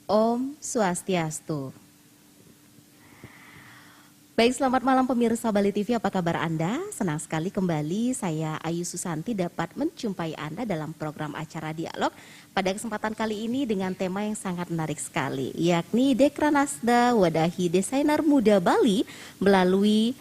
Om Swastiastu. Baik, selamat malam pemirsa Bali TV, apa kabar Anda? Senang sekali kembali saya Ayu Susanti dapat menjumpai Anda dalam program acara Dialog pada kesempatan kali ini dengan tema yang sangat menarik sekali, yakni Dekranasda Wadahi Desainer Muda Bali melalui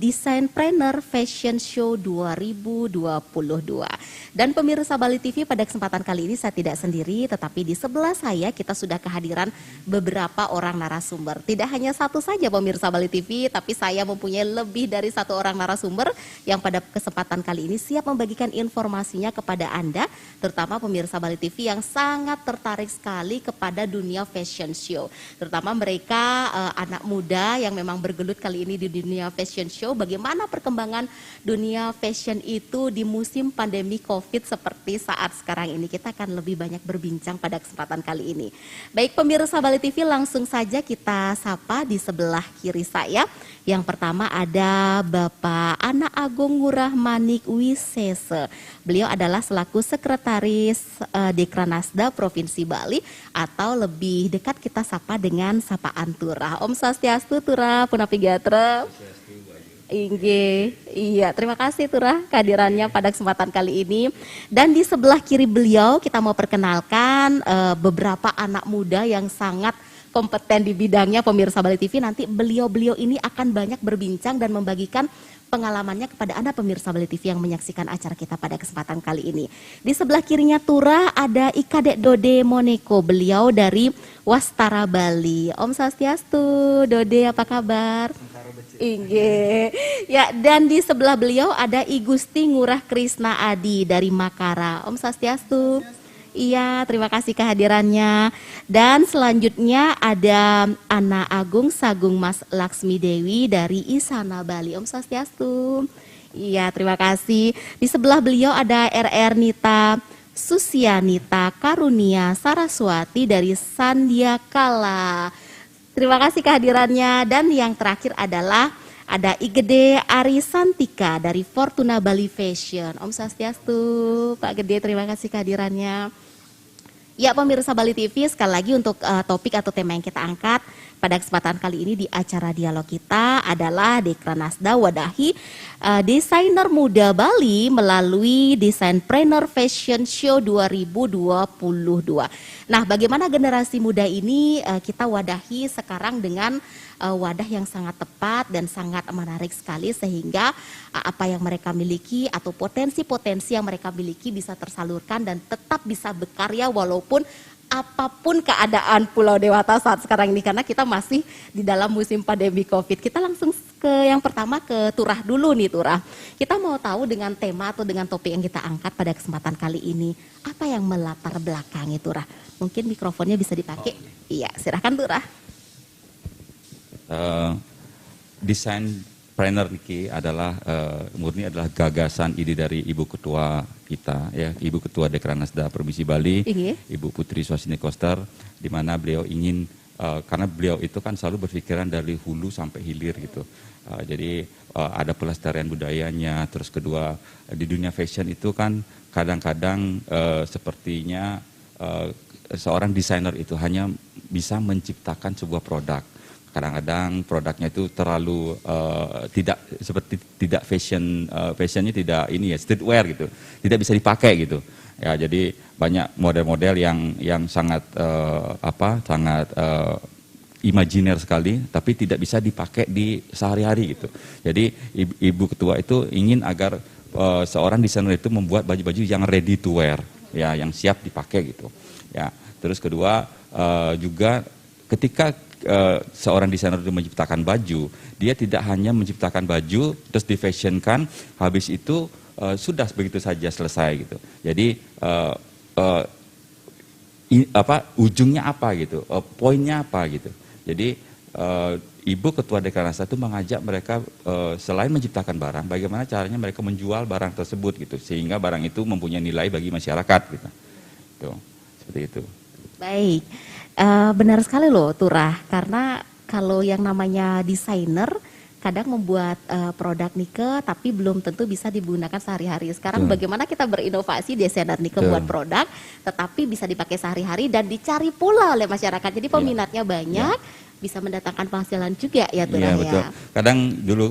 Designpreneur Fashion Show 2022. Dan pemirsa Bali TV, pada kesempatan kali ini saya tidak sendiri, tetapi di sebelah saya kita sudah kehadiran beberapa orang narasumber. Tidak hanya satu saja pemirsa Bali TV, tapi saya mempunyai lebih dari satu orang narasumber yang pada kesempatan kali ini siap membagikan informasinya kepada Anda, terutama pemirsa Bali TV yang sangat tertarik sekali kepada dunia fashion show. Terutama mereka anak muda yang memang bergelut kali ini di dunia fashion show, bagaimana perkembangan dunia fashion itu di musim pandemi COVID seperti saat sekarang ini. Kita akan lebih banyak berbincang pada kesempatan kali ini. Baik pemirsa Bali TV, langsung saja kita sapa di sebelah kiri saya. Yang pertama ada Bapak Ana Agung Ngurah Manik Wisese. Beliau adalah selaku Sekretaris Dekranasda Provinsi Bali, atau lebih dekat kita sapa dengan sapaan Turah. Om Swastiastu Turah Punapigatra. Iya, terima kasih Turah kehadirannya pada kesempatan kali ini. Dan di sebelah kiri beliau kita mau perkenalkan beberapa anak muda yang sangat kompeten di bidangnya pemirsa Bali TV. Nanti beliau-beliau ini akan banyak berbincang dan membagikan pengalamannya kepada Anda pemirsa Bali TV yang menyaksikan acara kita pada kesempatan kali ini. Di sebelah kirinya Turah ada Ikadek Dode Moneko, beliau dari Wastara Bali. Om Swastiastu, Dode apa kabar? Inge. Ya, dan di sebelah beliau ada I Gusti Ngurah Krisna Adi dari Makara. Om Swastiastu. Iya, terima kasih kehadirannya. Dan selanjutnya ada Ana Agung Sagung Mas Laksmi Dewi dari Isana Bali. Om Swastiastu. Iya, terima kasih. Di sebelah beliau ada RR Nita Susianita Karunia Saraswati dari Sandiakala. Terima kasih kehadirannya. Dan yang terakhir adalah ada Igede Arisantika dari Fortuna Bali Fashion. Om Swastiastu, Pak Gede, terima kasih kehadirannya. Ya pemirsa Bali TV, sekali lagi untuk topik atau tema yang kita angkat pada kesempatan kali ini di acara dialog kita adalah Dekranasda Wadahi Desainer Muda Bali melalui Designpreneur Fashion Show 2022. Nah, bagaimana generasi muda ini kita wadahi sekarang dengan wadah yang sangat tepat dan sangat menarik sekali, sehingga apa yang mereka miliki atau potensi-potensi yang mereka miliki bisa tersalurkan dan tetap bisa berkarya walaupun apapun keadaan Pulau Dewata saat sekarang ini, karena kita masih di dalam musim pandemi COVID. Kita langsung ke yang pertama, ke Turah dulu nih Turah. Kita mau tahu dengan tema atau dengan topik yang kita angkat pada kesempatan kali ini, apa yang melatar belakangi Turah? Mungkin mikrofonnya bisa dipakai. Iya, silahkan Turah. Designpreneur Niki adalah murni adalah gagasan ide dari Ibu Ketua kita, ya, Ibu Ketua Dekranasda Provinsi Bali, Ibu Putri Swasini Koster, di mana beliau ingin karena beliau itu kan selalu berpikiran dari hulu sampai hilir gitu. Jadi ada pelestarian budayanya, terus kedua di dunia fashion itu kan kadang-kadang sepertinya seorang desainer itu hanya bisa menciptakan sebuah produk. Kadang-kadang produknya itu terlalu tidak fashionnya tidak ini ya, streetwear gitu, tidak bisa dipakai gitu ya. Jadi banyak model-model yang sangat sangat imajiner sekali, tapi tidak bisa dipakai di sehari-hari gitu. Jadi Ibu Ketua itu ingin agar seorang desainer itu membuat baju-baju yang ready to wear, ya, yang siap dipakai gitu ya. Terus kedua juga ketika seorang desainer itu menciptakan baju, dia tidak hanya menciptakan baju terus difashionkan, habis itu sudah begitu saja selesai gitu. Jadi ujungnya apa gitu, poinnya apa gitu. Jadi Ibu Ketua Dekranasda itu mengajak mereka selain menciptakan barang, bagaimana caranya mereka menjual barang tersebut gitu, sehingga barang itu mempunyai nilai bagi masyarakat gitu. Tuh, seperti itu. Baik. Benar sekali loh Turah, karena kalau yang namanya desainer kadang membuat produk Nike tapi belum tentu bisa digunakan sehari-hari. Sekarang bagaimana kita berinovasi desainer Nike buat produk tetapi bisa dipakai sehari-hari dan dicari pula oleh masyarakat. Jadi peminatnya banyak, bisa mendatangkan penghasilan juga ya Turah ya. Betul. Kadang dulu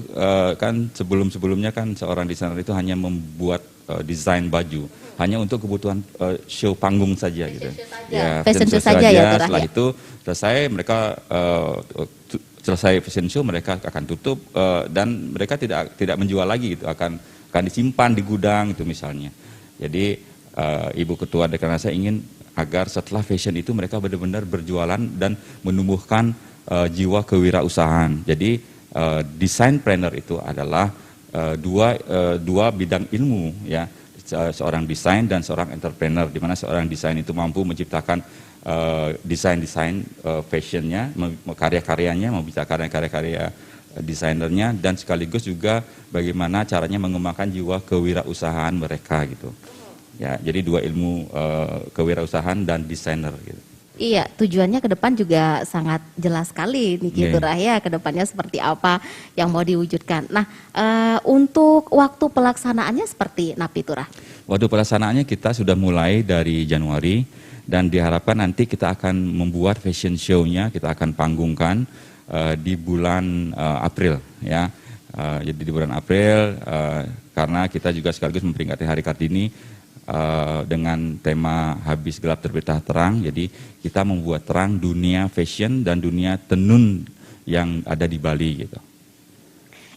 kan sebelum-sebelumnya kan seorang desainer itu hanya membuat desain baju hanya untuk kebutuhan show panggung saja gitu. Fashion show saja ya Turah. Setelah itu selesai mereka selesai fashion show mereka akan tutup dan mereka tidak menjual lagi gitu, akan disimpan di gudang itu misalnya. Jadi Ibu Ketua Dekranasda ingin agar setelah fashion itu mereka benar-benar berjualan dan menumbuhkan jiwa kewirausahaan. Jadi design planner itu adalah dua bidang ilmu ya, seorang desain dan seorang entrepreneur, di mana seorang desain itu mampu menciptakan desain fashionnya, karya-karyanya, membicarakan karya-karya desainernya, dan sekaligus juga bagaimana caranya mengembangkan jiwa kewirausahaan mereka gitu. Ya, jadi dua ilmu kewirausahaan dan desainer gitu. Iya, tujuannya ke depan juga sangat jelas sekali Niki Turah ya, ke depannya seperti apa yang mau diwujudkan. Nah, untuk waktu pelaksanaannya seperti Napi Turah? Waktu pelaksanaannya kita sudah mulai dari Januari dan diharapkan nanti kita akan membuat fashion show-nya, kita akan panggungkan di bulan April ya. Jadi di bulan April karena kita juga sekaligus memperingati Hari Kartini dengan tema habis gelap terbitlah terang. Jadi kita membuat terang dunia fashion dan dunia tenun yang ada di Bali gitu.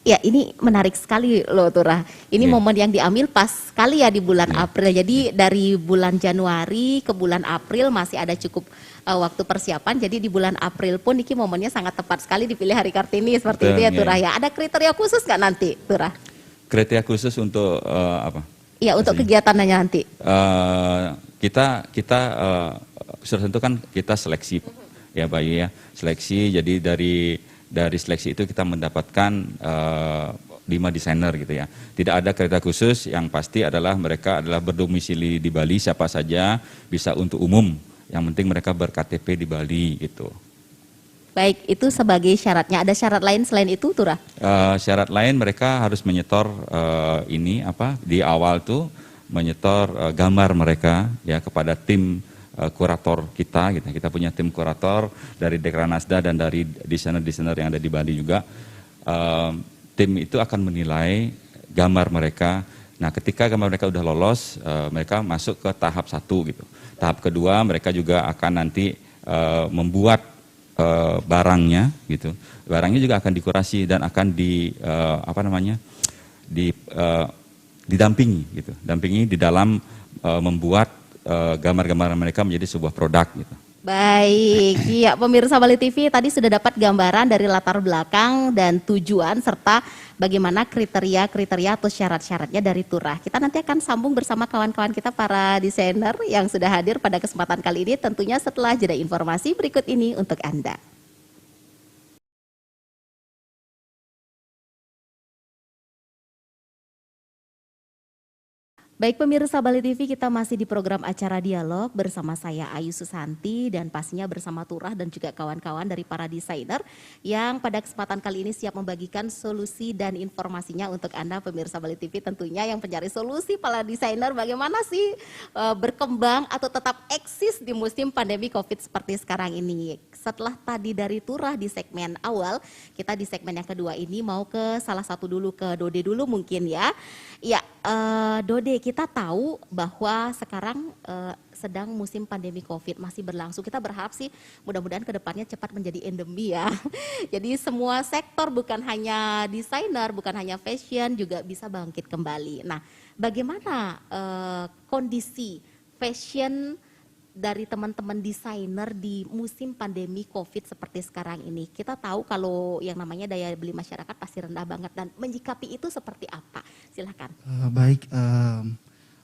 Ya, ini menarik sekali loh Turah. Ini momen yang diambil pas sekali ya di bulan April. Jadi dari bulan Januari ke bulan April masih ada cukup waktu persiapan. Jadi di bulan April pun Niki momennya sangat tepat sekali dipilih Hari Kartini seperti itu ya Turah ya. Ada kriteria khusus nggak nanti Turah? Kriteria khusus untuk apa? Iya, untuk kegiatannya nanti. Kita sudah tentu kan kita seleksi ya Bayu ya. Seleksi, jadi dari seleksi itu kita mendapatkan 5 desainer gitu ya. Tidak ada kriteria khusus, yang pasti adalah mereka adalah berdomisili di Bali, siapa saja, bisa untuk umum. Yang penting mereka ber-KTP di Bali gitu. Baik, itu sebagai syaratnya. Ada syarat lain selain itu Turah? Syarat lain mereka harus menyetor di awal tuh menyetor gambar mereka ya kepada tim kurator kita gitu. Kita punya tim kurator dari Dekranasda dan dari desainer-desainer yang ada di Bali juga. Tim itu akan menilai gambar mereka. Nah, ketika gambar mereka udah lolos, mereka masuk ke tahap 1 gitu. Tahap kedua mereka juga akan nanti membuat barangnya gitu. Barangnya juga akan dikurasi dan akan didampingi gitu. Dampingi di dalam membuat gambar-gambar mereka menjadi sebuah produk gitu. Baik, iya pemirsa Bali TV tadi sudah dapat gambaran dari latar belakang dan tujuan serta bagaimana kriteria atau syarat-syaratnya dari Turah. Kita nanti akan sambung bersama kawan-kawan kita para desainer yang sudah hadir pada kesempatan kali ini tentunya setelah jeda informasi berikut ini untuk Anda. Baik pemirsa Bali TV, kita masih di program acara dialog bersama saya Ayu Susanti dan pastinya bersama Turah dan juga kawan-kawan dari para desainer yang pada kesempatan kali ini siap membagikan solusi dan informasinya untuk Anda pemirsa Bali TV, tentunya yang pencari solusi para desainer bagaimana sih berkembang atau tetap eksis di musim pandemi Covid seperti sekarang ini. Setelah tadi dari Turah di segmen awal, kita di segmen yang kedua ini mau ke salah satu dulu, ke Dode dulu mungkin ya. Ya, Dode, kita tahu bahwa sekarang sedang musim pandemi Covid masih berlangsung. Kita berharap sih mudah-mudahan ke depannya cepat menjadi endemi ya. Jadi semua sektor bukan hanya desainer, bukan hanya fashion juga bisa bangkit kembali. Nah, bagaimana kondisi fashion dari teman-teman desainer di musim pandemi Covid seperti sekarang ini? Kita tahu kalau yang namanya daya beli masyarakat pasti rendah banget dan menyikapi itu seperti apa? Silakan. Baik,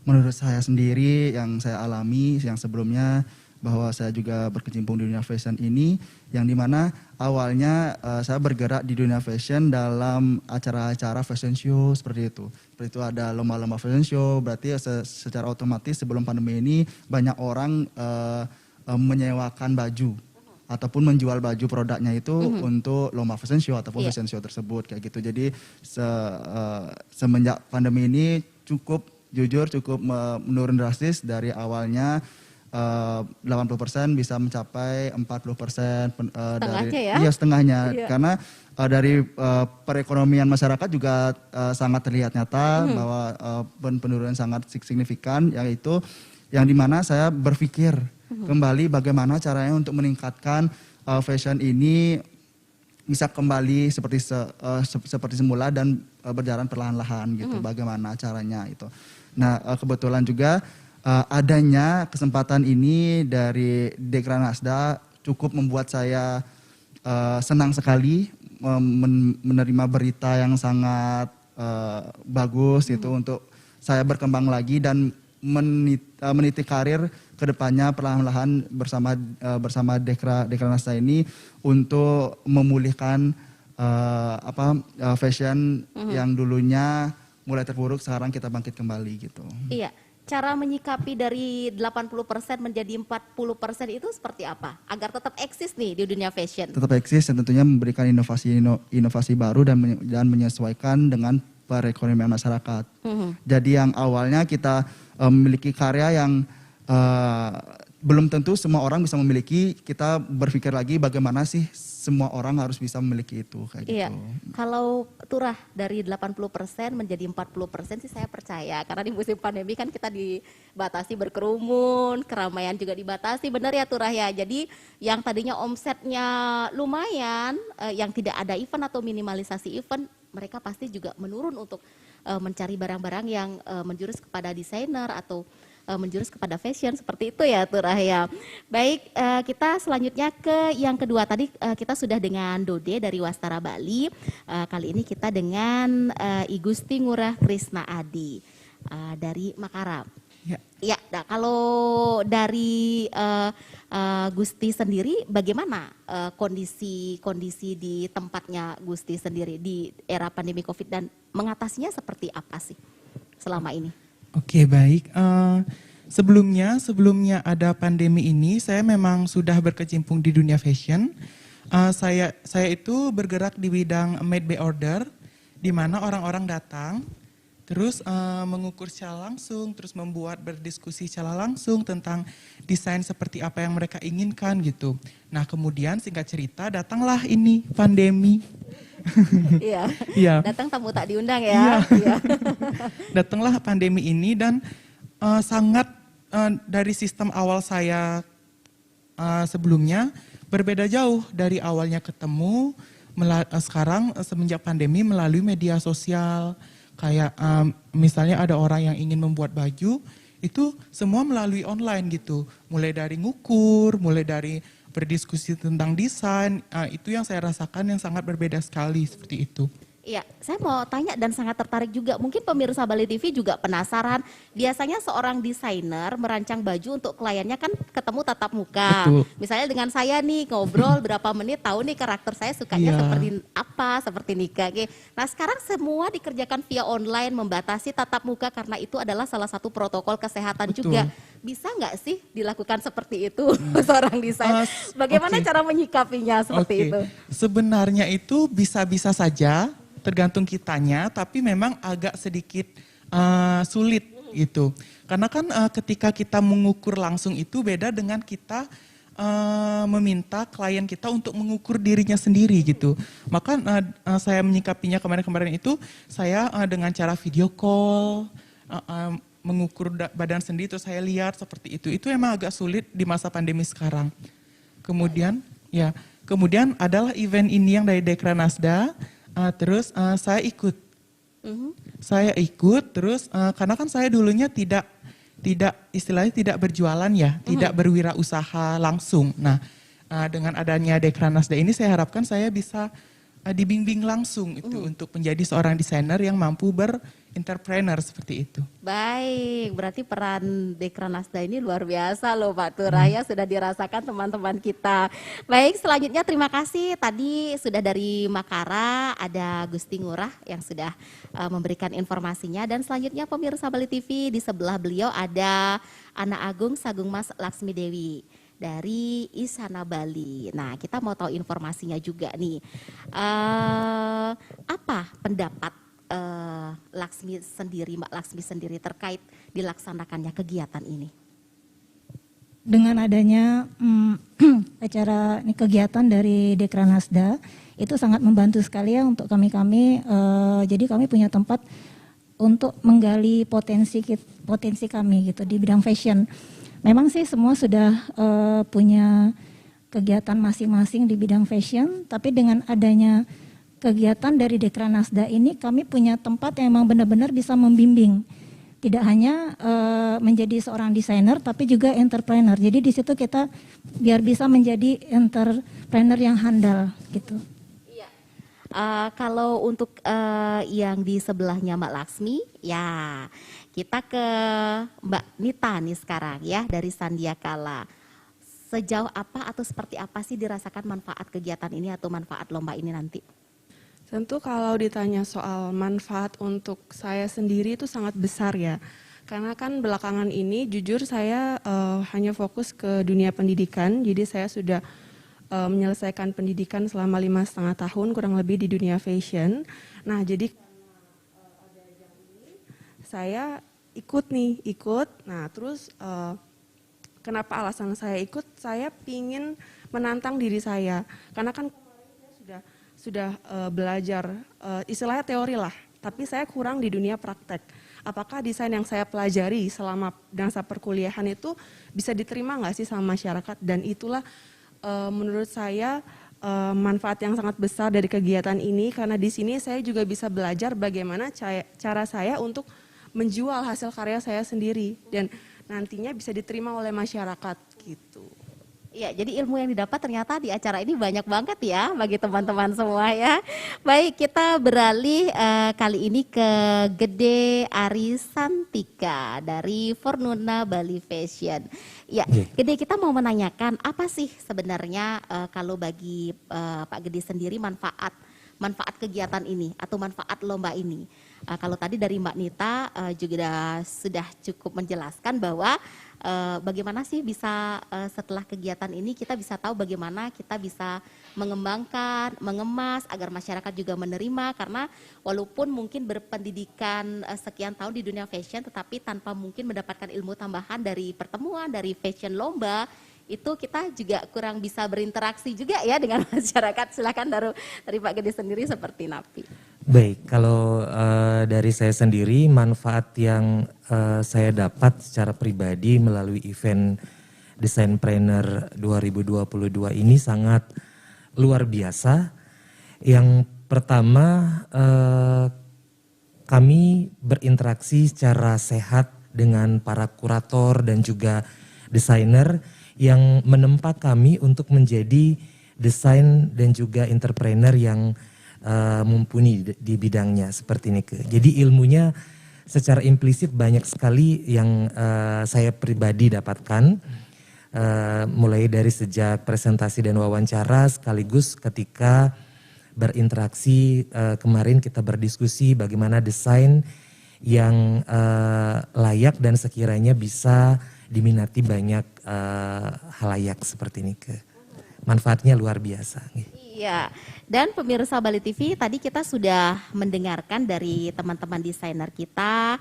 menurut saya sendiri yang saya alami yang sebelumnya bahwa saya juga berkecimpung di dunia fashion ini, yang dimana awalnya saya bergerak di dunia fashion dalam acara-acara fashion show seperti itu. Seperti itu ada lomba-lomba fashion show, berarti secara otomatis sebelum pandemi ini banyak orang menyewakan baju. ataupun menjual baju produknya itu untuk lomba fashion show ataupun fashion show tersebut kayak gitu. Jadi semenjak pandemi ini cukup menurun drastis dari awalnya 80% bisa mencapai 40% setengahnya ya? Iya, setengahnya. Iya. Karena dari perekonomian masyarakat juga sangat terlihat nyata bahwa penurunan sangat signifikan, yaitu yang dimana saya berpikir kembali bagaimana caranya untuk meningkatkan fashion ini bisa kembali seperti semula dan berjalan perlahan-lahan gitu. Bagaimana caranya itu. Nah, kebetulan juga adanya kesempatan ini dari Dekranasda cukup membuat saya senang sekali menerima berita yang sangat bagus itu untuk saya berkembang lagi dan meniti karir kedepannya perlahan-lahan bersama Dekranasda ini untuk memulihkan fashion yang dulunya mulai terpuruk, sekarang kita bangkit kembali gitu. Iya. Cara menyikapi dari 80% menjadi 40% itu seperti apa? Agar tetap eksis nih di dunia fashion. Tetap eksis dan tentunya memberikan inovasi baru dan menyesuaikan dengan perekonomian masyarakat. Jadi yang awalnya kita memiliki karya yang belum tentu semua orang bisa memiliki, kita berpikir lagi bagaimana sih semua orang harus bisa memiliki itu kayak Iya. gitu. Kalau Turah dari 80% menjadi 40% sih saya percaya, karena di musim pandemi kan kita dibatasi berkerumun, keramaian juga dibatasi, benar ya Turah ya. Jadi yang tadinya omsetnya lumayan, yang tidak ada event atau minimalisasi event, mereka pasti juga menurun untuk mencari barang-barang yang menjurus kepada desainer atau menjurus kepada fashion, seperti itu ya Turah ya. Baik, kita selanjutnya ke yang kedua. Tadi kita sudah dengan Dode dari Wastara Bali. Kali ini kita dengan I Gusti Ngurah Krisna Adi dari Makaram. Ya, nah, kalau dari Gusti sendiri, bagaimana kondisi di tempatnya Gusti sendiri di era pandemi COVID dan mengatasinya seperti apa sih selama ini? Oke, baik. Sebelumnya ada pandemi ini, saya memang sudah berkecimpung di dunia fashion. Saya itu bergerak di bidang made by order, di mana orang-orang datang, terus mengukur secara langsung, terus berdiskusi secara langsung tentang desain seperti apa yang mereka inginkan gitu. Nah, kemudian singkat cerita datanglah ini pandemi. Iya. Iya. Datang tamu tak diundang ya. Iya. Datanglah pandemi ini dan sangat dari sistem awal saya sebelumnya berbeda jauh dari awalnya ketemu sekarang semenjak pandemi melalui media sosial. Kayak misalnya ada orang yang ingin membuat baju, itu semua melalui online gitu. Mulai dari ngukur, mulai dari berdiskusi tentang desain, itu yang saya rasakan yang sangat berbeda sekali seperti itu. Iya, saya mau tanya dan sangat tertarik juga. Mungkin pemirsa Bali TV juga penasaran. Biasanya seorang desainer merancang baju untuk kliennya kan ketemu tatap muka. Betul. Misalnya dengan saya nih ngobrol berapa menit, tahu nih karakter saya sukanya seperti apa, seperti Nika. Nah sekarang semua dikerjakan via online, membatasi tatap muka karena itu adalah salah satu protokol kesehatan. Betul. Juga. Bisa nggak sih dilakukan seperti itu seorang desainer? Bagaimana cara menyikapinya seperti itu? Sebenarnya itu bisa-bisa saja. Tergantung kitanya, tapi memang agak sedikit sulit gitu. Karena kan ketika kita mengukur langsung itu beda dengan kita meminta klien kita untuk mengukur dirinya sendiri gitu. Maka saya menyikapinya kemarin-kemarin itu saya dengan cara video call, mengukur badan sendiri terus saya lihat seperti itu. Itu emang agak sulit di masa pandemi sekarang. Kemudian adalah event ini yang dari Dekranasda. Terus saya ikut. Saya ikut terus karena kan saya dulunya tidak istilahnya tidak berjualan ya, tidak berwirausaha langsung. Nah, dengan adanya Dekranasda ini saya harapkan saya bisa dibimbing langsung itu untuk menjadi seorang desainer yang mampu entrepreneur seperti itu. Baik, berarti peran Dekranasda ini luar biasa loh Pak Turaya, sudah dirasakan teman-teman kita. Baik, selanjutnya terima kasih tadi sudah dari Makara, ada Gusti Ngurah yang sudah memberikan informasinya. Dan selanjutnya pemirsa Bali TV, di sebelah beliau ada Anak Agung Sagung Mas Laksmi Dewi. dari Isana Bali. Nah, kita mau tahu informasinya juga nih. Apa pendapat Laksmi sendiri, Mbak Laksmi sendiri terkait dilaksanakannya kegiatan ini? Dengan adanya acara kegiatan dari Dekranasda itu sangat membantu sekali ya untuk kami-kami. Jadi kami punya tempat untuk menggali potensi kami gitu di bidang fashion. Memang sih semua sudah punya kegiatan masing-masing di bidang fashion, tapi dengan adanya kegiatan dari Dekranasda ini kami punya tempat yang memang benar-benar bisa membimbing. Tidak hanya menjadi seorang desainer, tapi juga entrepreneur. Jadi di situ kita biar bisa menjadi entrepreneur yang handal gitu. Iya. Kalau untuk yang di sebelahnya Mbak Laksmi, ya kita ke Mbak Nita nih sekarang ya dari Sandiakala. Sejauh apa atau seperti apa sih dirasakan manfaat kegiatan ini atau manfaat lomba ini nanti? Tentu kalau ditanya soal manfaat untuk saya sendiri itu sangat besar ya. Karena kan belakangan ini jujur saya hanya fokus ke dunia pendidikan. Jadi saya sudah menyelesaikan pendidikan selama 5,5 tahun kurang lebih di dunia fashion. Nah jadi saya ikut. Nah terus kenapa alasan saya ikut? Saya ingin menantang diri saya. Karena kan sudah belajar istilahnya teori lah, tapi saya kurang di dunia praktek. Apakah desain yang saya pelajari selama masa perkuliahan itu bisa diterima nggak sih sama masyarakat? Dan itulah menurut saya manfaat yang sangat besar dari kegiatan ini, karena di sini saya juga bisa belajar bagaimana cara saya untuk menjual hasil karya saya sendiri dan nantinya bisa diterima oleh masyarakat gitu. Ya, jadi ilmu yang didapat ternyata di acara ini banyak banget ya bagi teman-teman semua ya. Baik, kita beralih kali ini ke Gede Arisantika dari Fortuna Bali Fashion. Ya, Gede, kita mau menanyakan apa sih sebenarnya kalau bagi Pak Gede sendiri manfaat kegiatan ini atau manfaat lomba ini. Kalau tadi dari Mbak Nita juga sudah cukup menjelaskan bahwa bagaimana sih bisa setelah kegiatan ini kita bisa tahu bagaimana kita bisa mengembangkan, mengemas agar masyarakat juga menerima, karena walaupun mungkin berpendidikan sekian tahun di dunia fashion tetapi tanpa mungkin mendapatkan ilmu tambahan dari pertemuan, dari fashion lomba, itu kita juga kurang bisa berinteraksi juga ya dengan masyarakat. Silakan dari Pak Gede sendiri seperti Napi. Baik, kalau dari saya sendiri manfaat yang saya dapat secara pribadi melalui event Designpreneur 2022 ini sangat luar biasa. Yang pertama kami berinteraksi secara sehat dengan para kurator dan juga desainer yang menempa kami untuk menjadi desain dan juga entrepreneur yang mumpuni di bidangnya seperti ini. Jadi ilmunya secara implisit banyak sekali yang saya pribadi dapatkan, mulai dari sejak presentasi dan wawancara sekaligus ketika berinteraksi kemarin kita berdiskusi bagaimana desain yang layak dan sekiranya bisa diminati banyak halayak seperti ini. Manfaatnya luar biasa. Iya, dan pemirsa Bali TV tadi kita sudah mendengarkan dari teman-teman desainer kita,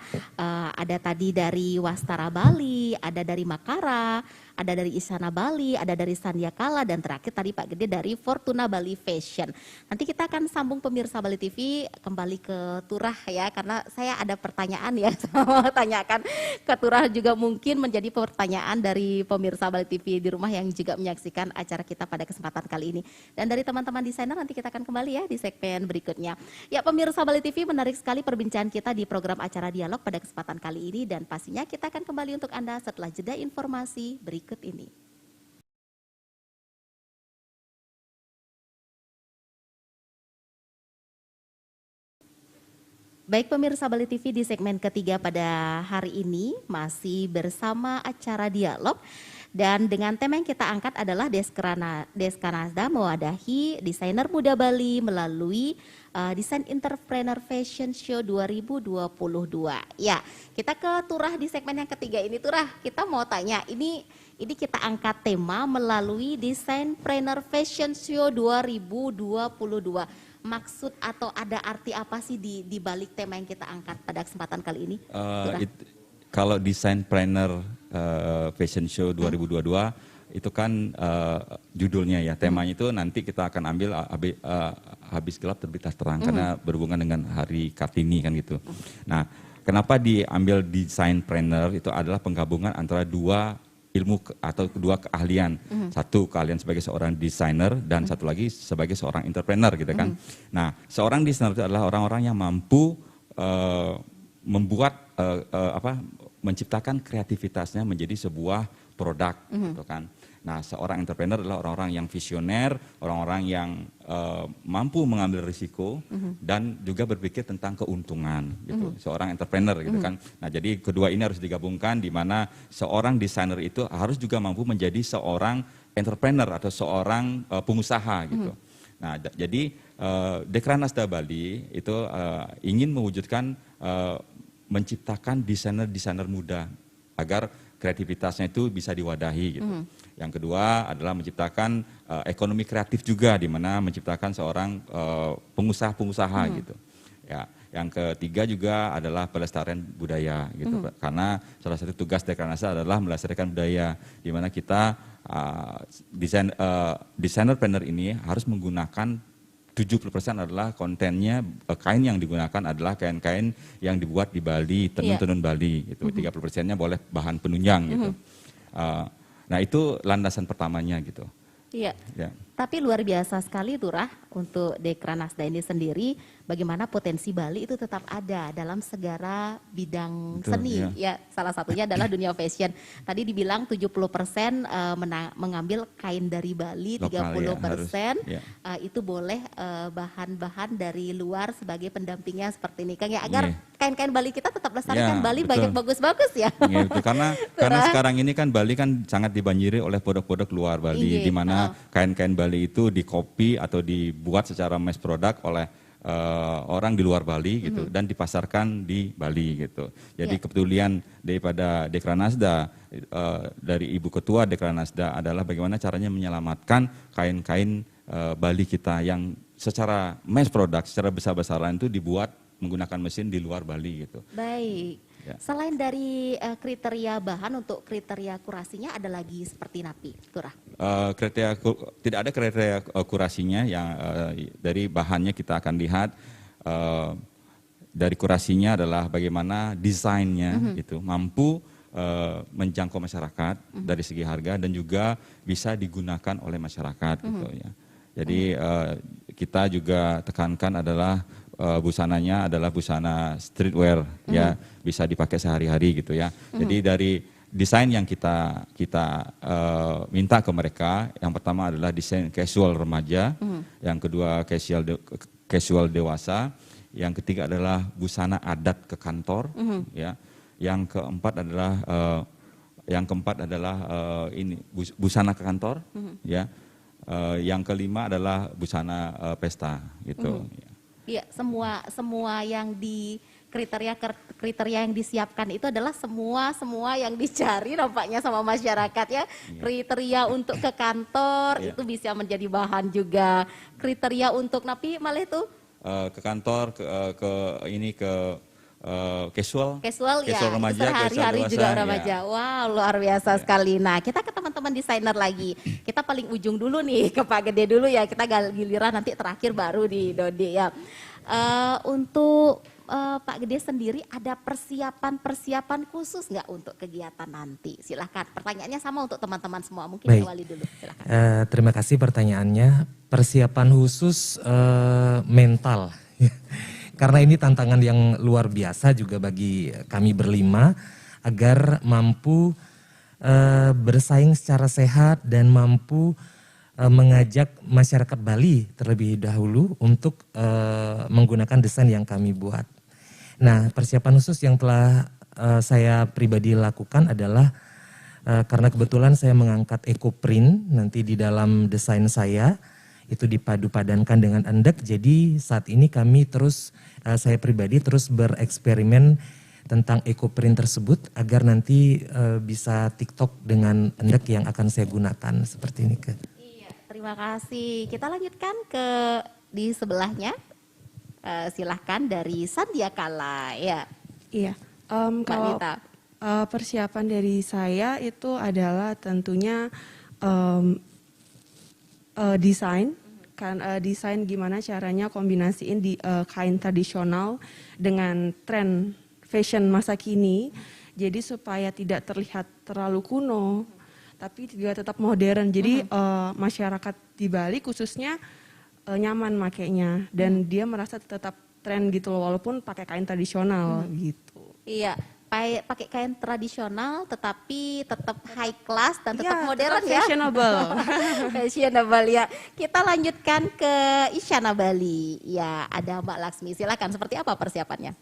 ada tadi dari Wastara Bali, ada dari Makara, ada dari Isana Bali, ada dari Sandiakala, dan terakhir tadi Pak Gede dari Fortuna Bali Fashion. Nanti kita akan sambung pemirsa Bali TV kembali ke Turah ya, karena saya ada pertanyaan ya, saya tanyakan ke Turah juga mungkin menjadi pertanyaan dari pemirsa Bali TV di rumah yang juga menyaksikan acara kita pada kesempatan kali ini. Dan dari teman-teman desainer nanti kita akan kembali ya di segmen berikutnya. Ya pemirsa Bali TV, menarik sekali perbincangan kita di program acara Dialog pada kesempatan kali ini, dan pastinya kita akan kembali untuk Anda setelah jeda informasi berikut ini. Baik pemirsa Bali TV, di segmen ketiga pada hari ini masih bersama acara Dialog. Dan dengan tema yang kita angkat adalah Deskanasda mewadahi desainer muda Bali melalui Desain Entrepreneur Fashion Show 2022. Ya, kita ke Turah di segmen yang ketiga ini. Turah, kita mau tanya, ini Ini kita angkat tema melalui Designpreneur Fashion Show 2022. Maksud atau ada arti apa sih di balik tema yang kita angkat pada kesempatan kali ini? Kalau Designpreneur Fashion Show 2022 itu kan judulnya ya, temanya itu nanti kita akan ambil habis gelap terbitlah terang karena berhubungan dengan Hari Kartini kan gitu. Nah, kenapa diambil Designpreneur itu adalah penggabungan antara dua ilmu atau kedua keahlian. Satu keahlian sebagai seorang desainer dan satu lagi sebagai seorang entrepreneur gitu kan. Nah, seorang desainer itu adalah orang-orang yang mampu membuat menciptakan kreativitasnya menjadi sebuah produk gitu kan. Nah, seorang entrepreneur adalah orang-orang yang visioner, orang-orang yang mampu mengambil risiko dan juga berpikir tentang keuntungan gitu. Seorang entrepreneur gitu kan. Nah, jadi kedua ini harus digabungkan di mana seorang desainer itu harus juga mampu menjadi seorang entrepreneur atau seorang pengusaha gitu. Nah, jadi Dekranasda Bali itu ingin mewujudkan menciptakan desainer-desainer muda agar kreativitasnya itu bisa diwadahi gitu. Yang kedua adalah menciptakan ekonomi kreatif juga, di mana menciptakan seorang pengusaha-pengusaha gitu. Ya, yang ketiga juga adalah pelestarian budaya gitu. Karena salah satu tugas Dekranasda adalah melestarikan budaya, di mana kita desainer-planner ini harus menggunakan 70% adalah kontennya, kain yang digunakan adalah kain-kain yang dibuat di Bali, tenun-tenun Bali gitu. 30%-nya boleh bahan penunjang gitu. Nah, itu landasan pertamanya gitu. Iya. Ya. Tapi luar biasa sekali Turah untuk Dekranasda ini sendiri, bagaimana potensi Bali itu tetap ada dalam segala bidang seni. Ya, salah satunya adalah dunia fashion. Tadi dibilang 70% mengambil kain dari Bali, 30% itu boleh bahan-bahan dari luar sebagai pendampingnya seperti ini. Kang ya, agar kain-kain Bali kita tetap lestarikan. Bali banyak bagus-bagus ya. Karena sekarang ini kan Bali kan sangat dibanjiri oleh produk-produk luar Bali, di mana kain-kain Bali itu dikopi atau dibuat secara mass product oleh orang di luar Bali gitu dan dipasarkan di Bali gitu. Jadi kepedulian daripada Dekranasda dari Ibu Ketua Dekranasda adalah bagaimana caranya menyelamatkan kain-kain Bali kita yang secara mass product, secara besar-besaran itu dibuat menggunakan mesin di luar Bali gitu. Baik. Ya. Selain dari kriteria bahan, untuk kriteria kurasinya ada lagi seperti napi, Turah? Tidak ada kriteria kurasinya, yang dari bahannya kita akan lihat. Dari kurasinya adalah bagaimana desainnya itu mampu menjangkau masyarakat dari segi harga dan juga bisa digunakan oleh masyarakat gitu ya. Jadi kita juga tekankan adalah busananya adalah busana streetwear ya, bisa dipakai sehari-hari gitu ya. Jadi dari desain yang kita minta ke mereka, yang pertama adalah desain casual remaja, yang kedua casual dewasa, yang ketiga adalah busana adat ke kantor ya. Yang keempat adalah ini busana ke kantor ya. Yang kelima adalah busana pesta gitu. Iya, semua yang di kriteria yang disiapkan itu adalah semua yang dicari nampaknya sama masyarakat ya. Kriteria untuk ke kantor itu bisa menjadi bahan juga. Kriteria untuk napi malah itu ke kantor, ke casual ya, remaja, sehari-hari juga remaja. Ya. Wow, luar biasa sekali. Nah, kita ke teman-teman desainer lagi. Kita paling ujung dulu nih, ke Pak Gede dulu ya. Kita giliran nanti terakhir baru di Dodi ya. Untuk Pak Gede sendiri ada persiapan khusus nggak untuk kegiatan nanti? Silahkan, pertanyaannya sama untuk teman-teman semua. Mungkin awali dulu, silahkan. Terima kasih pertanyaannya. Persiapan khusus mental. Karena ini tantangan yang luar biasa juga bagi kami berlima agar mampu bersaing secara sehat dan mampu mengajak masyarakat Bali terlebih dahulu untuk menggunakan desain yang kami buat. Nah, persiapan khusus yang telah saya pribadi lakukan adalah karena kebetulan saya mengangkat eco-print nanti di dalam desain saya. Itu dipadu-padankan dengan endek, jadi saat ini kami saya pribadi terus bereksperimen tentang EcoPrint tersebut agar nanti bisa TikTok dengan endek yang akan saya gunakan seperti ini Kak. Iya, terima kasih. Kita lanjutkan ke di sebelahnya. Silahkan dari Sandiakala ya. Iya, kalau persiapan dari saya itu adalah tentunya desain. Desain gimana caranya kombinasiin di kain tradisional dengan tren fashion masa kini. Jadi supaya tidak terlihat terlalu kuno, tapi juga tetap modern. Jadi masyarakat di Bali khususnya nyaman makainya dan dia merasa tetap tren gitu loh, walaupun pakai kain tradisional gitu. Iya, pakai kain tradisional tetapi tetap high class dan tetap modern tetap ya. Fashionable. Fashionable ya. Kita lanjutkan ke Isyana Bali. Ya, ada Mbak Laksmi. Silakan, seperti apa persiapannya?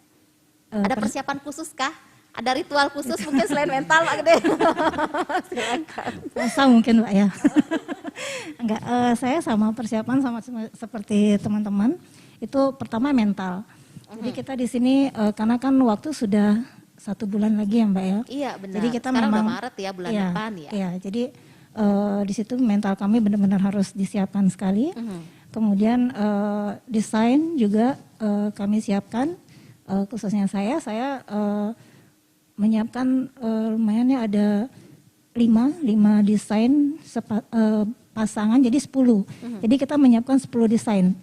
Ada persiapan khusus kah? Ada ritual khusus mungkin selain mental Pak Gede? Silakan. Puasa mungkin Mbak ya. Enggak, saya sama persiapan sama seperti teman-teman. Itu pertama mental. Jadi kita di sini karena kan waktu sudah 1 bulan lagi ya Mbak ya. Iya benar. Jadi kita sekarang memang udah Maret ya, bulan depan ya. Iya, jadi di situ mental kami benar-benar harus disiapkan sekali. Kemudian desain juga kami siapkan. Khususnya saya menyiapkan lumayan ya ada 5 desain pasangan jadi 10. Jadi kita menyiapkan 10 desain.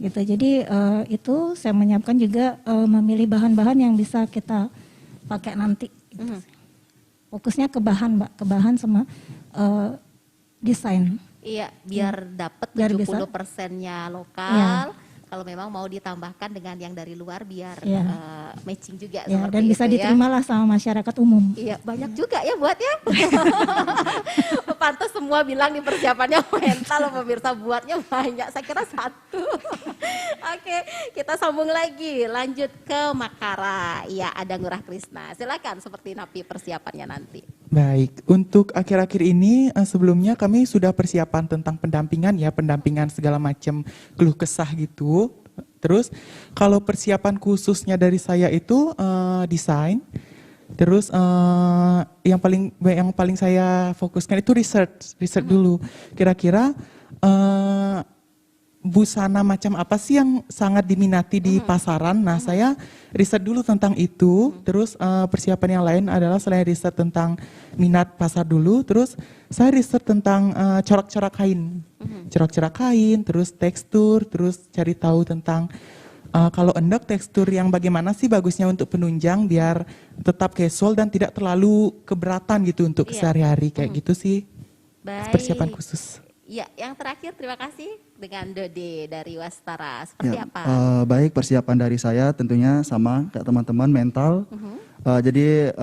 Gitu. Jadi itu saya menyiapkan juga memilih bahan-bahan yang bisa kita pakai nanti. Gitu. Fokusnya ke bahan, Mbak, ke bahan sama desain. Iya, biar dapat 70%-nya lokal. Ya. Kalau memang mau ditambahkan dengan yang dari luar biar matching juga Ya, seperti dan bisa itu diterima lah sama masyarakat umum. Iya, banyak juga ya buatnya. Pantas semua bilang di persiapannya mental, pemirsa buatnya banyak. Saya kira 1. Oke, kita sambung lagi. Lanjut ke Makara. Iya, ada Ngurah Krisna. Silakan seperti Napi persiapannya nanti. Baik, untuk akhir-akhir ini sebelumnya kami sudah persiapan tentang pendampingan ya, pendampingan segala macam keluh kesah gitu. Terus kalau persiapan khususnya dari saya itu desain. Terus yang paling saya fokuskan itu research dulu. Kira-kira busana macam apa sih yang sangat diminati di pasaran. Nah, saya riset dulu tentang itu. Terus persiapan yang lain adalah selain riset tentang minat pasar dulu, terus saya riset tentang corak-corak kain. Corak-corak kain, terus tekstur, terus cari tahu tentang kalau endek tekstur yang bagaimana sih bagusnya untuk penunjang biar tetap casual dan tidak terlalu keberatan gitu untuk sehari-hari kayak gitu sih. Baik. Persiapan khusus. Ya, yang terakhir terima kasih dengan Dode dari Wastara. Seperti apa? Baik, persiapan dari saya tentunya sama kayak teman-teman mental. Jadi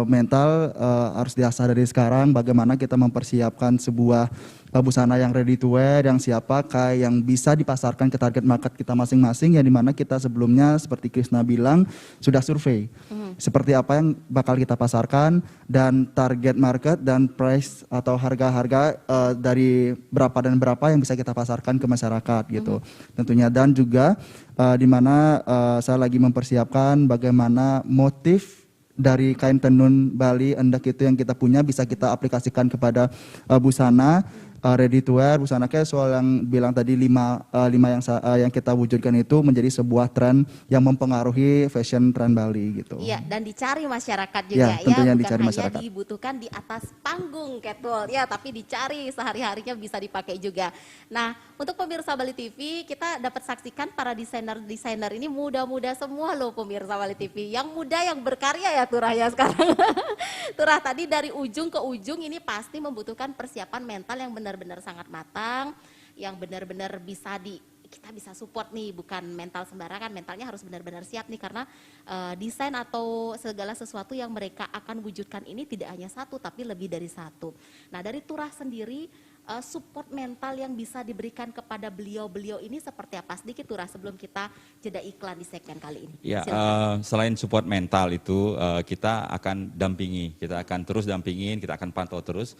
mental harus diasah dari sekarang bagaimana kita mempersiapkan sebuah busana yang ready to wear, yang siap pakai, yang bisa dipasarkan ke target market kita masing-masing, yang dimana kita sebelumnya seperti Krisna bilang sudah survei. Seperti apa yang bakal kita pasarkan dan target market dan price atau harga-harga dari berapa dan berapa yang bisa kita pasarkan ke masyarakat gitu. Tentunya dan juga di mana saya lagi mempersiapkan bagaimana motif dari kain tenun Bali endek itu yang kita punya bisa kita aplikasikan kepada busana ready to wear, busana casual yang bilang tadi 5 yang kita wujudkan itu menjadi sebuah tren yang mempengaruhi fashion tren Bali gitu. Iya, dan dicari masyarakat juga ya, tentunya bukan dicari hanya masyarakat. dibutuhkan di atas panggung catwalk ya, tapi dicari sehari-harinya bisa dipakai juga. Nah, untuk pemirsa Bali TV, kita dapat saksikan para desainer ini muda-muda semua loh pemirsa Bali TV. Yang muda yang berkarya ya Turah ya sekarang. Turah tadi dari ujung ke ujung ini pasti membutuhkan persiapan mental yang benar-benar sangat matang, yang benar-benar kita bisa support nih, bukan mental sembarangan, mentalnya harus benar-benar siap nih karena desain atau segala sesuatu yang mereka akan wujudkan ini tidak hanya satu tapi lebih dari satu. Nah, dari Turah sendiri support mental yang bisa diberikan kepada beliau-beliau ini seperti apa? Sedikit Turah sebelum kita jeda iklan di segmen kali ini. Ya, selain support mental itu kita akan dampingi, kita akan terus dampingin, kita akan pantau terus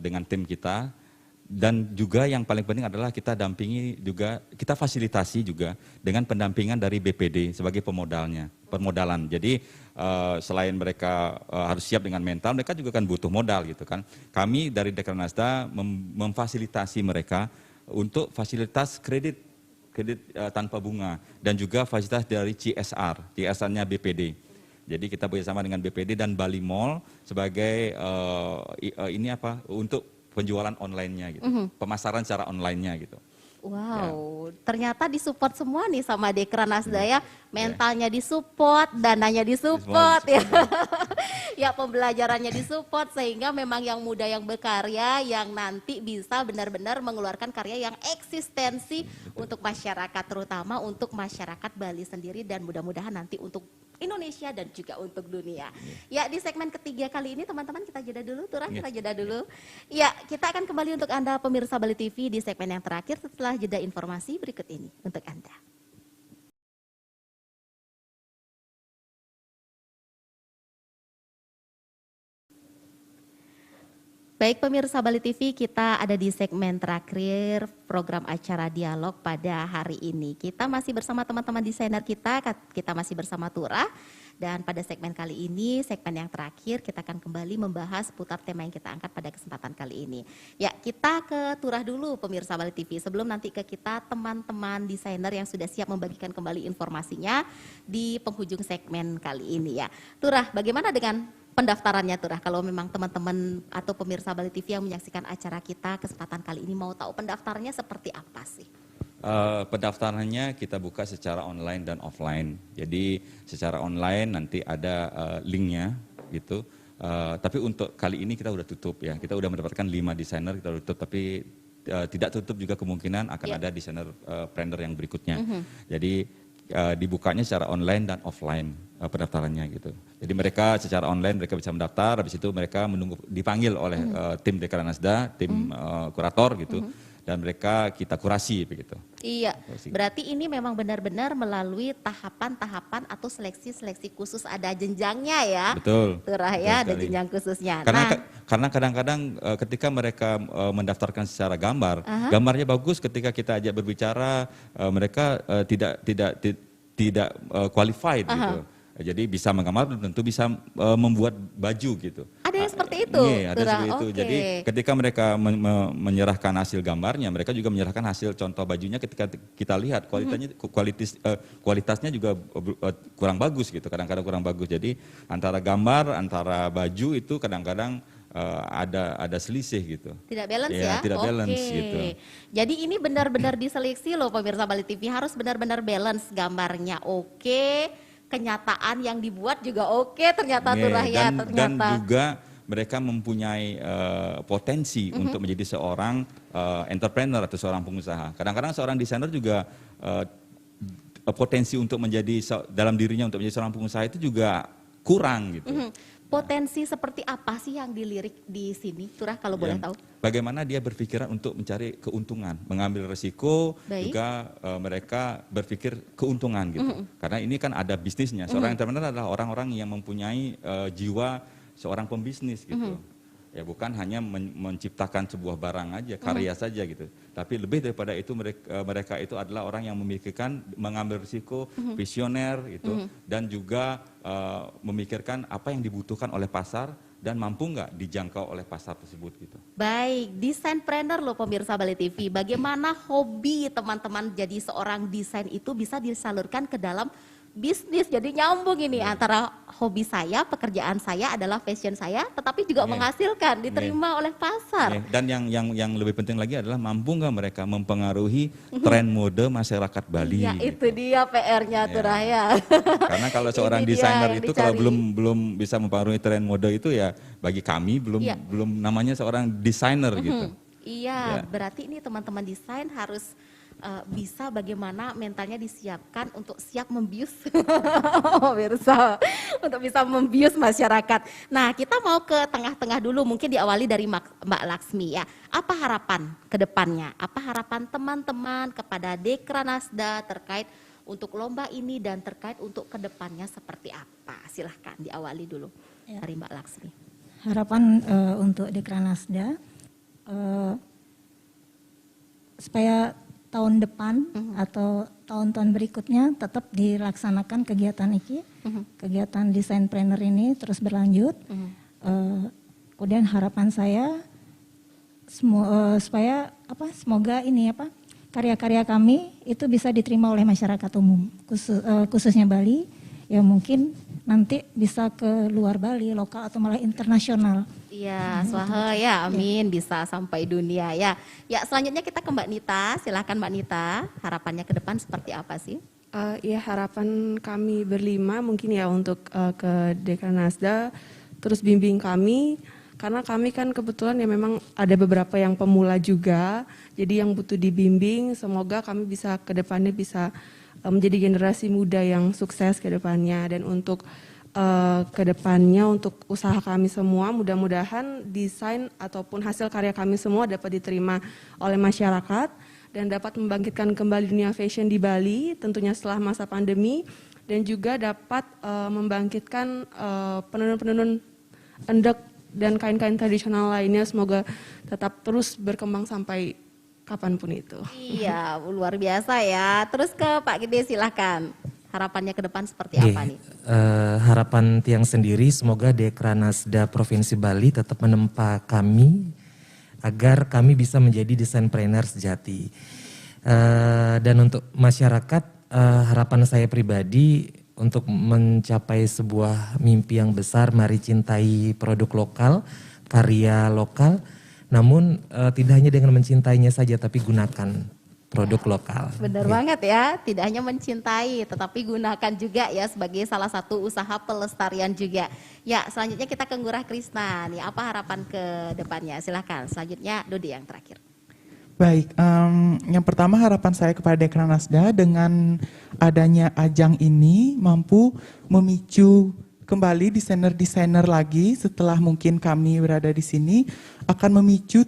dengan tim kita. dan juga yang paling penting adalah kita dampingi juga, kita fasilitasi juga dengan pendampingan dari BPD sebagai permodalan. Jadi selain mereka harus siap dengan mental, mereka juga kan butuh modal gitu kan. Kami dari Dekranasda memfasilitasi mereka untuk fasilitas kredit tanpa bunga dan juga fasilitas dari CSR-nya BPD. Jadi kita bersama dengan BPD dan Bali Mall sebagai untuk penjualan online-nya gitu, pemasaran secara online-nya gitu. Wow, ternyata disupport semua nih sama Dekranasda ya, mentalnya disupport, dananya disupport ya, ya pembelajarannya disupport sehingga memang yang muda yang berkarya yang nanti bisa benar-benar mengeluarkan karya yang eksistensi untuk masyarakat, terutama untuk masyarakat Bali sendiri dan mudah-mudahan nanti untuk Indonesia dan juga untuk dunia. Ya, di segmen ketiga kali ini teman-teman kita jeda dulu, Turah, kita jeda dulu. Ya, kita akan kembali untuk Anda pemirsa Bali TV di segmen yang terakhir setelah jeda informasi berikut ini untuk Anda. Baik pemirsa Bali TV, kita ada di segmen terakhir program acara dialog pada hari ini. Kita masih bersama teman-teman desainer kita masih bersama Turah. Dan pada segmen kali ini, segmen yang terakhir kita akan kembali membahas putar tema yang kita angkat pada kesempatan kali ini. Ya, kita ke Turah dulu pemirsa Bali TV, sebelum nanti ke kita teman-teman desainer yang sudah siap membagikan kembali informasinya di penghujung segmen kali ini ya. Turah, bagaimana dengan pendaftarannya Turah, kalau memang teman-teman atau pemirsa Bali TV yang menyaksikan acara kita kesempatan kali ini mau tahu pendaftarannya seperti apa sih? Pendaftarannya kita buka secara online dan offline. Jadi secara online nanti ada linknya gitu. Tapi untuk kali ini kita udah tutup ya. Kita udah mendapatkan 5 desainer, kita udah tutup. Tapi tidak tutup juga kemungkinan akan ada desainer planner yang berikutnya. Jadi dibukanya secara online dan offline pendaftarannya gitu. Jadi mereka secara online mereka bisa mendaftar, habis itu mereka menunggu dipanggil oleh tim Dekranasda, tim kurator gitu. Dan mereka kita kurasi begitu. Iya, berarti ini memang benar-benar melalui tahapan-tahapan atau seleksi-seleksi khusus, ada jenjangnya ya. Betul. Turah ya, ada jenjang khususnya. Karena kadang-kadang ketika mereka mendaftarkan secara gambar, gambarnya bagus, ketika kita ajak berbicara mereka tidak qualified gitu. Jadi bisa menggambar, tentu bisa membuat baju gitu. Ada yang seperti itu? Iya, ada seperti itu. Jadi ketika mereka menyerahkan hasil gambarnya, mereka juga menyerahkan hasil contoh bajunya. Ketika kita lihat kualitasnya juga kurang bagus gitu. Kadang-kadang kurang bagus. Jadi antara gambar, antara baju itu kadang-kadang ada selisih gitu. Tidak balance ya? Tidak balance gitu. Jadi ini benar-benar diseleksi loh pemirsa Bali TV, harus benar-benar balance gambarnya. Kenyataan yang dibuat juga ternyata Turah ya, ternyata. Dan juga mereka mempunyai potensi untuk menjadi seorang entrepreneur atau seorang pengusaha. Kadang-kadang seorang desainer juga potensi untuk menjadi dalam dirinya untuk menjadi seorang pengusaha itu juga kurang gitu. Potensi seperti apa sih yang dilirik di sini, Turah, kalau boleh tahu? Bagaimana dia berpikiran untuk mencari keuntungan, mengambil resiko, juga mereka berpikir keuntungan gitu. Karena ini kan ada bisnisnya. Seorang entrepreneur adalah orang-orang yang mempunyai jiwa seorang pembisnis gitu. Ya bukan hanya menciptakan sebuah barang aja, karya saja gitu. Tapi lebih daripada itu mereka itu adalah orang yang memikirkan, mengambil risiko, visioner gitu, dan juga memikirkan apa yang dibutuhkan oleh pasar dan mampu nggak dijangkau oleh pasar tersebut gitu. Baik, desainpreneur loh pemirsa Bali TV. Bagaimana hobi teman-teman jadi seorang desain itu bisa disalurkan ke dalam bisnis, jadi nyambung ini antara hobi saya, pekerjaan saya adalah fashion saya, tetapi juga menghasilkan, diterima oleh pasar. Dan yang lebih penting lagi adalah mampu nggak mereka mempengaruhi tren mode masyarakat Bali. Ya gitu. Itu dia PR-nya Turah ya. Karena kalau seorang desainer itu kalau belum bisa mempengaruhi tren mode itu ya bagi kami belum namanya seorang desainer gitu. Iya, berarti ini teman-teman desain harus bisa bagaimana mentalnya disiapkan untuk siap membius untuk bisa membius masyarakat. Nah, kita mau ke tengah-tengah dulu, mungkin diawali dari Mbak Laksmi ya. Apa harapan ke depannya? Apa harapan teman-teman kepada Dekranasda terkait untuk lomba ini dan terkait untuk ke depannya seperti apa? Silahkan diawali dulu dari Mbak Laksmi. Harapan untuk Dekranasda supaya tahun depan atau tahun-tahun berikutnya tetap dilaksanakan kegiatan ini, kegiatan desain planner ini terus berlanjut. Kemudian harapan saya supaya semoga karya-karya kami itu bisa diterima oleh masyarakat umum, khususnya Bali, ya mungkin nanti bisa ke luar Bali, lokal atau malah internasional. Iya, swaha ya, amin, bisa sampai dunia ya. Ya, selanjutnya kita ke Mbak Nita, silakan Mbak Nita, harapannya ke depan seperti apa sih? Ya, harapan kami berlima mungkin ya untuk ke Dekranasda, terus bimbing kami, karena kami kan kebetulan ya memang ada beberapa yang pemula juga, jadi yang butuh dibimbing, semoga kami bisa ke depannya bisa menjadi generasi muda yang sukses ke depannya. Dan untuk ke depannya untuk usaha kami semua, mudah-mudahan desain ataupun hasil karya kami semua dapat diterima oleh masyarakat dan dapat membangkitkan kembali dunia fashion di Bali, tentunya setelah masa pandemi, dan juga dapat membangkitkan penenun-penenun endek dan kain-kain tradisional lainnya, semoga tetap terus berkembang sampai kapanpun itu. Iya, luar biasa ya. Terus ke Pak Gede silahkan. Harapannya ke depan seperti apa nih? Harapan Tiang sendiri semoga Dekranasda Provinsi Bali tetap menempa kami agar kami bisa menjadi desain planner sejati. Dan untuk masyarakat, harapan saya pribadi untuk mencapai sebuah mimpi yang besar, mari cintai produk lokal, karya lokal, namun tidak hanya dengan mencintainya saja tapi gunakan produk lokal. Benar banget ya, tidak hanya mencintai tetapi gunakan juga ya sebagai salah satu usaha pelestarian juga. Ya, selanjutnya kita ke Ngurah Krisna nih, apa harapan ke depannya? Silahkan, selanjutnya Dodi yang terakhir. Baik, yang pertama harapan saya kepada Dekranasda dengan adanya ajang ini mampu memicu kembali desainer-desainer lagi setelah mungkin kami berada di sini, akan memicu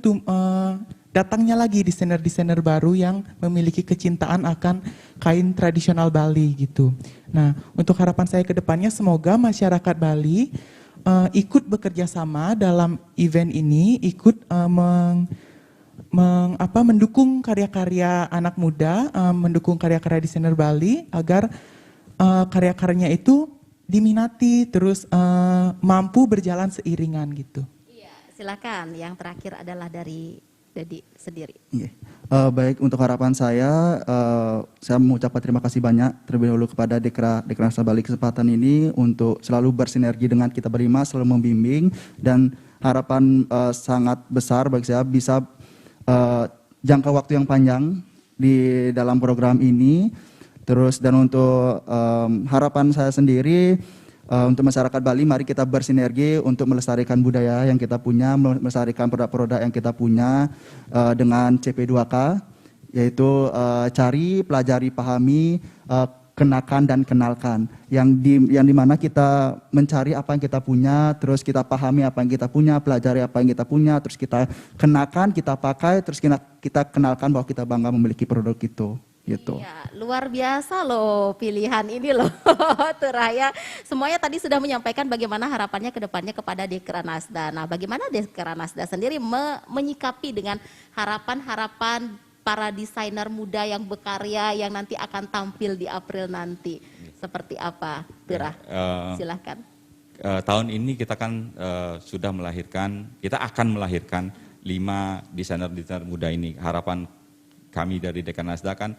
datangnya lagi desainer-desainer baru yang memiliki kecintaan akan kain tradisional Bali gitu. Nah, untuk harapan saya ke depannya semoga masyarakat Bali ikut bekerja sama dalam event ini, ikut mendukung karya-karya anak muda, mendukung karya-karya desainer Bali agar karya-karyanya itu diminati terus mampu berjalan seiringan gitu. Iya, silakan. Yang terakhir adalah dari Dedi sendiri. Baik, untuk harapan saya mengucapkan terima kasih banyak terlebih dahulu kepada Dekranasda Bali kesempatan ini untuk selalu bersinergi dengan kita berlima, selalu membimbing, dan harapan sangat besar bagi saya bisa jangka waktu yang panjang di dalam program ini. Terus dan untuk harapan saya sendiri untuk masyarakat Bali, mari kita bersinergi untuk melestarikan budaya yang kita punya, melestarikan produk-produk yang kita punya dengan CP2K, yaitu cari, pelajari, pahami, kenakan dan kenalkan. Yang dimana kita mencari apa yang kita punya, terus kita pahami apa yang kita punya, pelajari apa yang kita punya, terus kita kenakan, kita pakai, terus kita kenalkan bahwa kita bangga memiliki produk itu. Gitu. Iya, luar biasa loh pilihan ini loh, Turaya. Semuanya tadi sudah menyampaikan bagaimana harapannya ke depannya kepada Dekranasda. Nah, bagaimana Dekranasda sendiri menyikapi dengan harapan-harapan para desainer muda yang berkarya yang nanti akan tampil di April nanti? Seperti apa, Turah? Silahkan. Tahun ini kita kan kita akan melahirkan 5 desainer-desainer muda ini. Harapan kami dari Dekranasda kan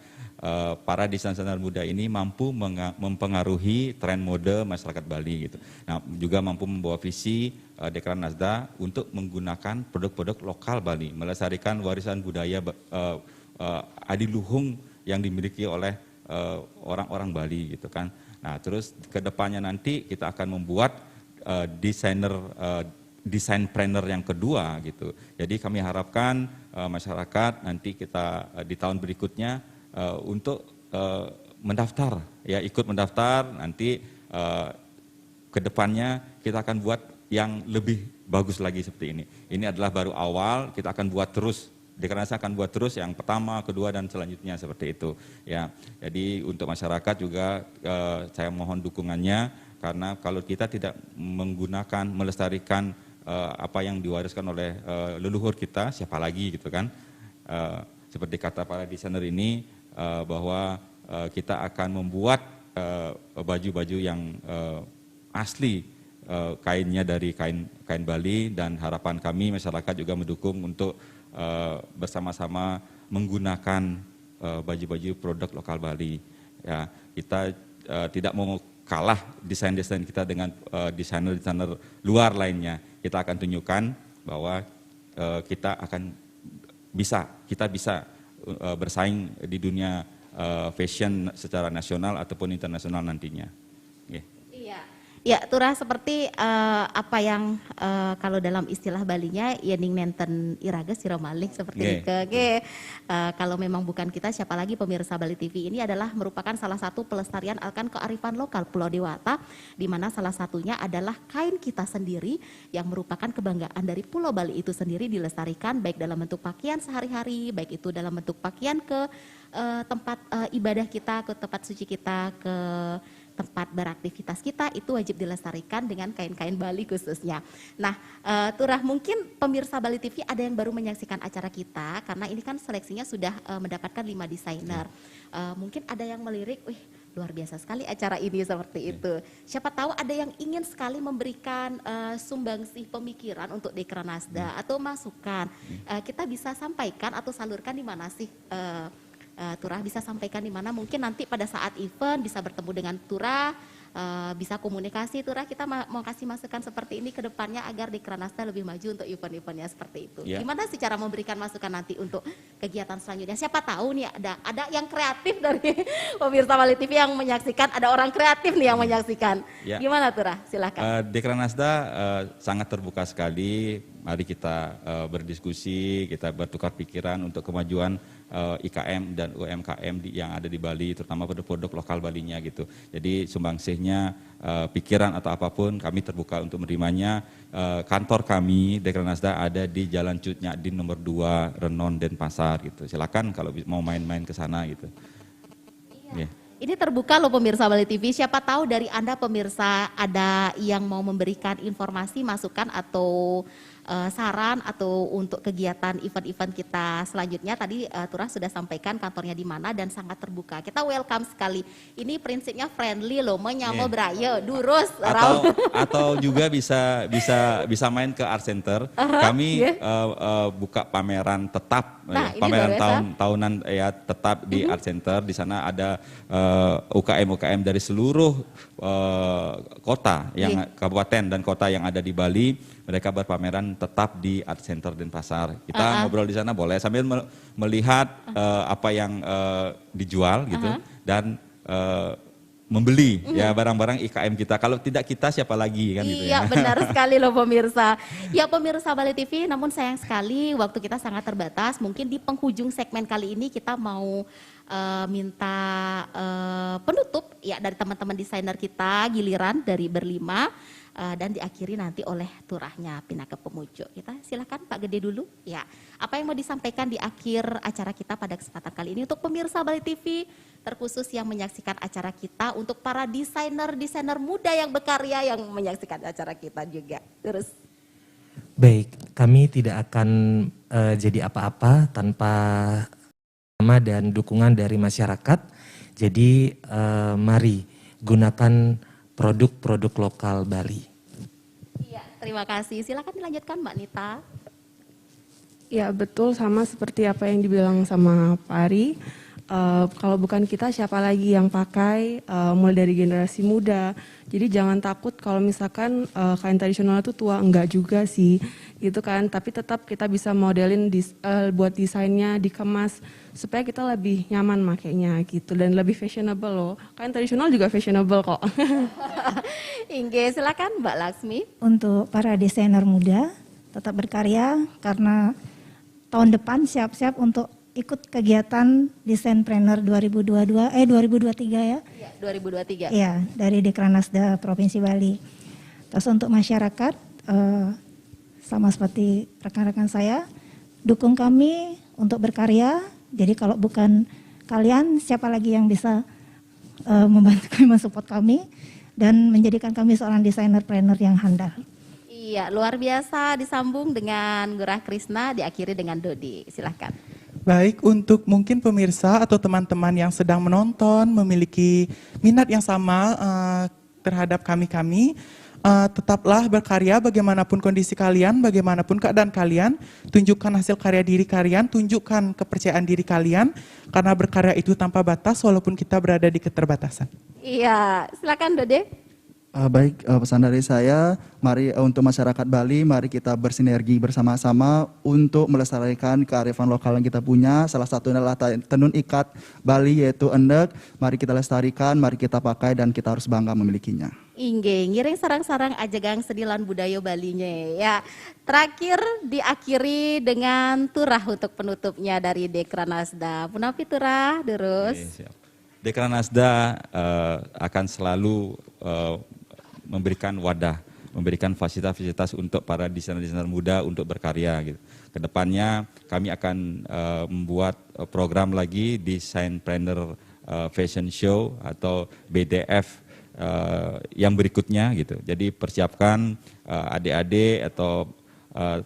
para desainer muda ini mampu mempengaruhi tren mode masyarakat Bali gitu. Nah, juga mampu membawa visi Dekranasda untuk menggunakan produk-produk lokal Bali, melestarikan warisan budaya adiluhung yang dimiliki oleh orang-orang Bali gitu kan. Nah, terus ke depannya nanti kita akan membuat desain planner yang kedua gitu. Jadi kami harapkan masyarakat nanti kita di tahun berikutnya untuk mendaftar, ya ikut mendaftar, nanti ke depannya kita akan buat yang lebih bagus lagi seperti ini. Ini adalah baru awal, kita akan buat terus. Dekranasda akan buat terus yang pertama, kedua dan selanjutnya seperti itu. Ya, jadi untuk masyarakat juga saya mohon dukungannya, karena kalau kita tidak menggunakan, melestarikan apa yang diwariskan oleh leluhur kita, siapa lagi gitu kan. seperti kata para desainer ini bahwa kita akan membuat baju-baju yang asli, kainnya dari kain Bali, dan harapan kami masyarakat juga mendukung untuk bersama-sama menggunakan baju-baju produk lokal Bali. Ya, kita tidak mau kalah desain-desain kita dengan desainer-desainer luar lainnya. Kita akan tunjukkan bahwa kita bisa bersaing di dunia fashion secara nasional ataupun internasional nantinya. Ya, Turah, seperti apa yang kalau dalam istilah Balinya yening nenten iraga siromalik seperti itu. Kalau memang bukan kita, siapa lagi? Pemirsa Bali TV ini adalah merupakan salah satu pelestarian akan kearifan lokal Pulau Dewata, di mana salah satunya adalah kain kita sendiri yang merupakan kebanggaan dari Pulau Bali itu sendiri, dilestarikan baik dalam bentuk pakaian sehari-hari, baik itu dalam bentuk pakaian ke tempat ibadah kita, ke tempat suci kita, ke tempat beraktivitas kita, itu wajib dilestarikan dengan kain-kain Bali khususnya. Nah, Turah, mungkin pemirsa Bali TV ada yang baru menyaksikan acara kita, karena ini kan seleksinya sudah mendapatkan 5 desainer. Mungkin ada yang melirik, wih luar biasa sekali acara ini seperti itu. Siapa tahu ada yang ingin sekali memberikan sumbangsih pemikiran untuk Dekranasda atau masukan. Kita bisa sampaikan atau salurkan di mana sih? Turah bisa sampaikan di mana, mungkin nanti pada saat event bisa bertemu dengan Turah, bisa komunikasi. Turah, kita mau kasih masukan seperti ini ke depannya agar Dekranasda lebih maju untuk event-eventnya seperti itu. Gimana sih cara memberikan masukan nanti untuk kegiatan selanjutnya? Siapa tahu nih ada yang kreatif dari pemirsa Bali TV yang menyaksikan, ada orang kreatif nih yang menyaksikan. Gimana Turah? Silakan. Dekranasda sangat terbuka sekali. Mari kita berdiskusi, kita bertukar pikiran untuk kemajuan IKM dan UMKM yang ada di Bali, terutama produk-produk lokal Balinya gitu. Jadi sumbangsihnya, pikiran atau apapun kami terbuka untuk menerimanya. Kantor kami Dekranasda ada di Jalan Cut Nyadin nomor 2 Renon Denpasar gitu. Silakan kalau mau main-main ke sana gitu. Iya. Ini terbuka loh pemirsa Bali TV, siapa tahu dari Anda pemirsa ada yang mau memberikan informasi, masukan atau saran atau untuk kegiatan event-event kita selanjutnya. Tadi Turah sudah sampaikan kantornya di mana dan sangat terbuka. Kita welcome sekali. Ini prinsipnya friendly loh, menyamo brayo, durus. Atau juga bisa main ke Art Center. Kami buka pameran tetap, pameran tahunan ya tetap di Art Center. Di sana ada UKM dari seluruh kota, yang kabupaten dan kota yang ada di Bali. Mereka berpameran tetap di Art Center Denpasar. Kita ngobrol di sana boleh sambil melihat apa yang dijual gitu, dan membeli ya barang-barang IKM kita. Kalau tidak kita siapa lagi kan gitu ya. Iya, benar sekali loh pemirsa. Ya pemirsa Bali TV, namun sayang sekali waktu kita sangat terbatas. Mungkin di penghujung segmen kali ini kita mau minta penutup ya dari teman-teman desainer kita, giliran dari berlima. Dan diakhiri nanti oleh Turahnya Pinaka Pemujo. Kita silakan Pak Gede dulu. Ya, apa yang mau disampaikan di akhir acara kita pada kesempatan kali ini untuk pemirsa Bali TV, terkhusus yang menyaksikan acara kita, untuk para desainer muda yang berkarya yang menyaksikan acara kita juga. Terus. Baik, kami tidak akan jadi apa-apa tanpa nama dan dukungan dari masyarakat. Jadi mari gunakan produk-produk lokal Bali. Iya, terima kasih. Silakan dilanjutkan Mbak Nita. Ya betul, sama seperti apa yang dibilang sama Pak Ari. Kalau bukan kita siapa lagi yang pakai, mulai dari generasi muda. Jadi jangan takut kalau misalkan kain tradisional itu tua, enggak juga sih gitu kan. Tapi tetap kita bisa modelin buat desainnya, dikemas supaya kita lebih nyaman makainya gitu, dan lebih fashionable loh. Kain tradisional juga fashionable kok. Inge, silakan Mbak Laksmi. Untuk para desainer muda tetap berkarya, karena tahun depan siap-siap untuk ikut kegiatan Desainpreneur 2023 ya. Iya, 2023. Iya, dari Dekranasda Provinsi Bali. Terus untuk masyarakat, sama seperti rekan-rekan saya, dukung kami untuk berkarya. Jadi kalau bukan kalian, siapa lagi yang bisa membantu kami, mensupport kami, dan menjadikan kami seorang desainer-planner yang handal. Iya, luar biasa. Disambung dengan Gurah Krisna, diakhiri dengan Dodi. Silahkan. Baik, untuk mungkin pemirsa atau teman-teman yang sedang menonton memiliki minat yang sama terhadap kami-kami, tetaplah berkarya bagaimanapun kondisi kalian, bagaimanapun keadaan kalian, tunjukkan hasil karya diri kalian, tunjukkan kepercayaan diri kalian, karena berkarya itu tanpa batas walaupun kita berada di keterbatasan. Iya, silakan Dode. Baik, pesan dari saya, mari untuk masyarakat Bali, mari kita bersinergi bersama-sama untuk melestarikan kearifan lokal yang kita punya. Salah satunya adalah tenun ikat Bali yaitu endek. Mari kita lestarikan, mari kita pakai dan kita harus bangga memilikinya. Ingge, ngiring sarang-sarang ajegang sedilan budaya Balinya ya. Terakhir diakhiri dengan turah untuk penutupnya dari Dekranasda. Punapi turah, terus. Dekranasda akan selalu memberikan wadah, memberikan fasilitas-fasilitas untuk para desainer-desainer muda untuk berkarya gitu. Kedepannya kami akan membuat program lagi Designpreneur Fashion Show atau BDF yang berikutnya gitu. Jadi persiapkan adik-adik atau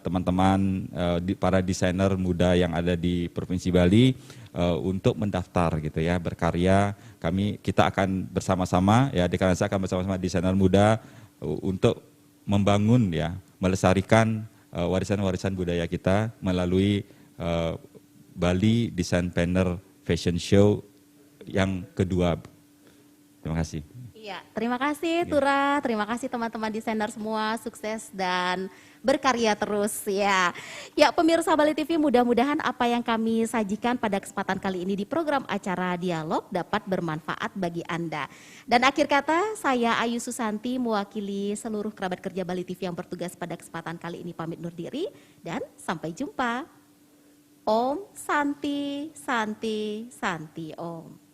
teman-teman para desainer muda yang ada di Provinsi Bali untuk mendaftar gitu ya, berkarya. Kita akan bersama-sama ya, Dekranasda akan bersama-sama desainer muda untuk membangun ya, melestarikan warisan-warisan budaya kita melalui Bali Designpreneur Fashion Show yang kedua. Terima kasih. Iya, terima kasih Tura, terima kasih teman-teman desainer semua, sukses dan berkarya terus ya. Ya pemirsa Bali TV, mudah-mudahan apa yang kami sajikan pada kesempatan kali ini di program acara Dialog dapat bermanfaat bagi Anda. Dan akhir kata, saya Ayu Susanti mewakili seluruh kerabat kerja Bali TV yang bertugas pada kesempatan kali ini pamit undur diri dan sampai jumpa. Om Santi, Santi, Santi Om.